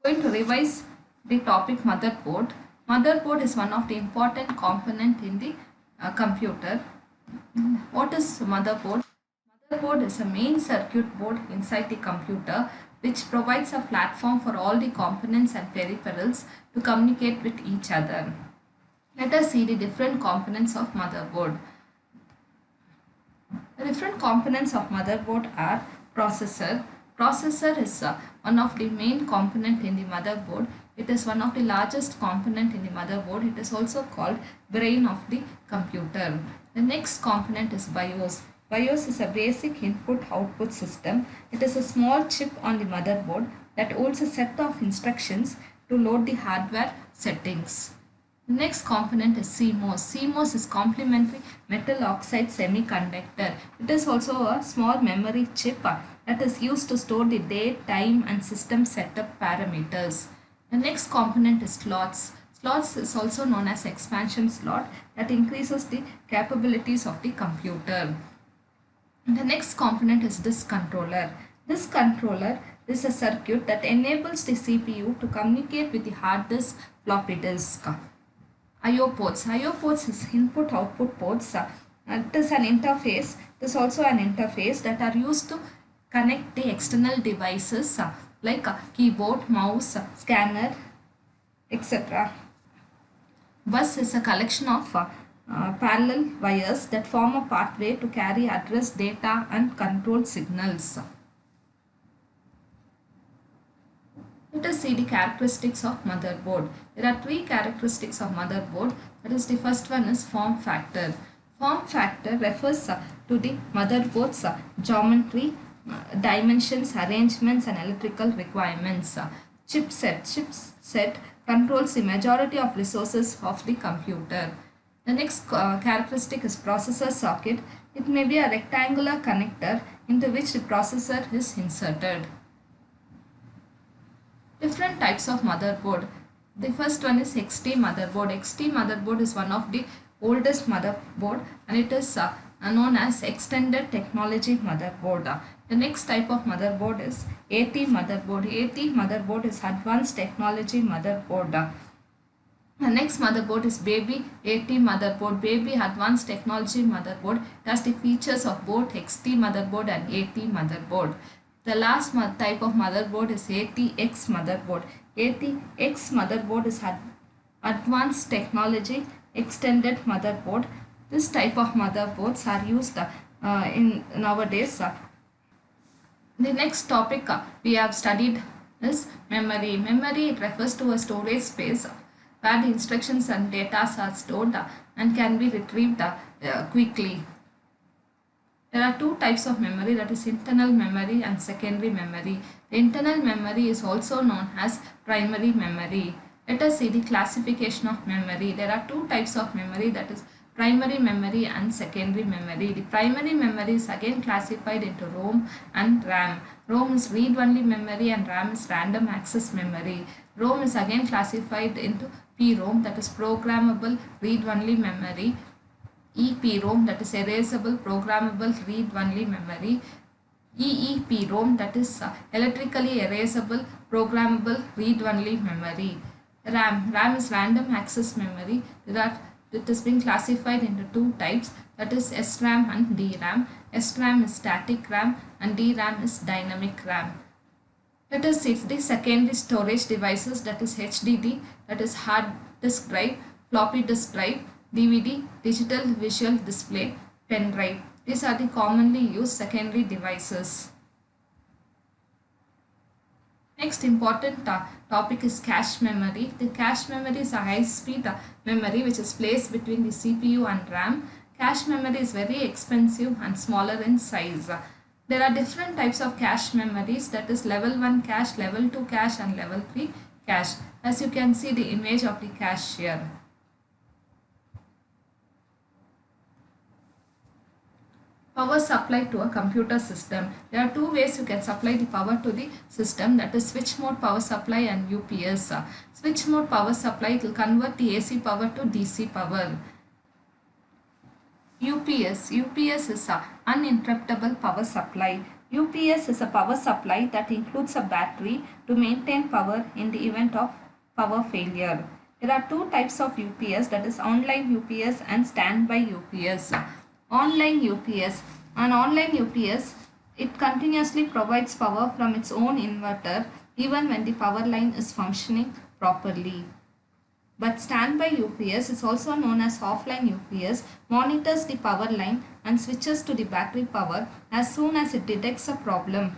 Going to revise the topic motherboard. Motherboard is one of the important component in the computer. What is motherboard? Motherboard is a main circuit board inside the computer which provides a platform for all the components and peripherals to communicate with each other. Let us see the different components of motherboard. The different components of motherboard are processor. Processor is one of the main component in the motherboard. It is one of the largest component in the motherboard. It is also called brain of the computer. The next component is BIOS. BIOS is a basic input-output system. It is a small chip on the motherboard that holds a set of instructions to load the hardware settings. The next component is CMOS. CMOS is complementary metal oxide semiconductor. It is also a small memory chip that is used to store the date, time and system setup parameters. The next component is slots. Slots is also known as expansion slot that increases the capabilities of the computer. The next component is disk controller. Disk controller is a circuit that enables the CPU to communicate with the hard disk, floppy disk. I/O ports. I/O ports is input output ports. It is an interface. It is also an interface that are used to connect the external devices like keyboard, mouse, scanner, etc. Bus is a collection of parallel wires that form a pathway to carry address, data and control signals. Let us see the characteristics of motherboard. There are three characteristics of motherboard. That is, the first one is form factor. Form factor refers to the motherboard's geometry, dimensions, arrangements and electrical requirements. Chipset controls the majority of resources of the computer. The next characteristic is processor socket. It may be a rectangular connector into which the processor is inserted. Different types of motherboard. The first one is XT motherboard. XT motherboard is one of the oldest motherboard and it is known as extended technology motherboard. The next type of motherboard is AT motherboard. AT motherboard is advanced technology motherboard. The next motherboard is Baby AT motherboard. Baby advanced technology motherboard. It has the features of both XT motherboard and AT motherboard. The last type of motherboard is ATX motherboard. ATX motherboard is advanced technology extended motherboard. This type of motherboards are used in nowadays. The next topic we have studied is memory. Memory, it refers to a storage space where the instructions and data are stored and can be retrieved quickly. There are two types of memory, that is internal memory and secondary memory. The internal memory is also known as primary memory. Let us see the classification of memory. There are two types of memory, that is primary memory and secondary memory. The primary memory is again classified into ROM and RAM. ROM is read-only memory and RAM is random access memory. ROM is again classified into PROM, that is programmable read-only memory. EPROM, that is erasable programmable read-only memory. EEPROM, that is electrically erasable programmable read-only memory. RAM is random access memory. It has been classified into two types, that is SRAM and DRAM. SRAM is static RAM and DRAM is dynamic RAM. Let us see the secondary storage devices, that is HDD, that is hard disk drive, floppy disk drive, DVD, digital visual display, pen drive. These are the commonly used secondary devices. Next important topic is cache memory. The cache memory is a high-speed memory which is placed between the CPU and RAM. Cache memory is very expensive and smaller in size. There are different types of cache memories, that is level 1 cache, level 2 cache and level 3 cache. As you can see the image of the cache here. Power supply to a computer system. There are two ways you can supply the power to the system, that is switch mode power supply and UPS. Switch mode power supply will convert the AC power to DC power. UPS is a uninterruptible power supply. UPS is a power supply that includes a battery to maintain power in the event of power failure. There are two types of UPS, that is online UPS and standby UPS. Online UPS. An online UPS, it continuously provides power from its own inverter even when the power line is functioning properly. But standby UPS is also known as offline UPS, monitors the power line and switches to the battery power as soon as it detects a problem.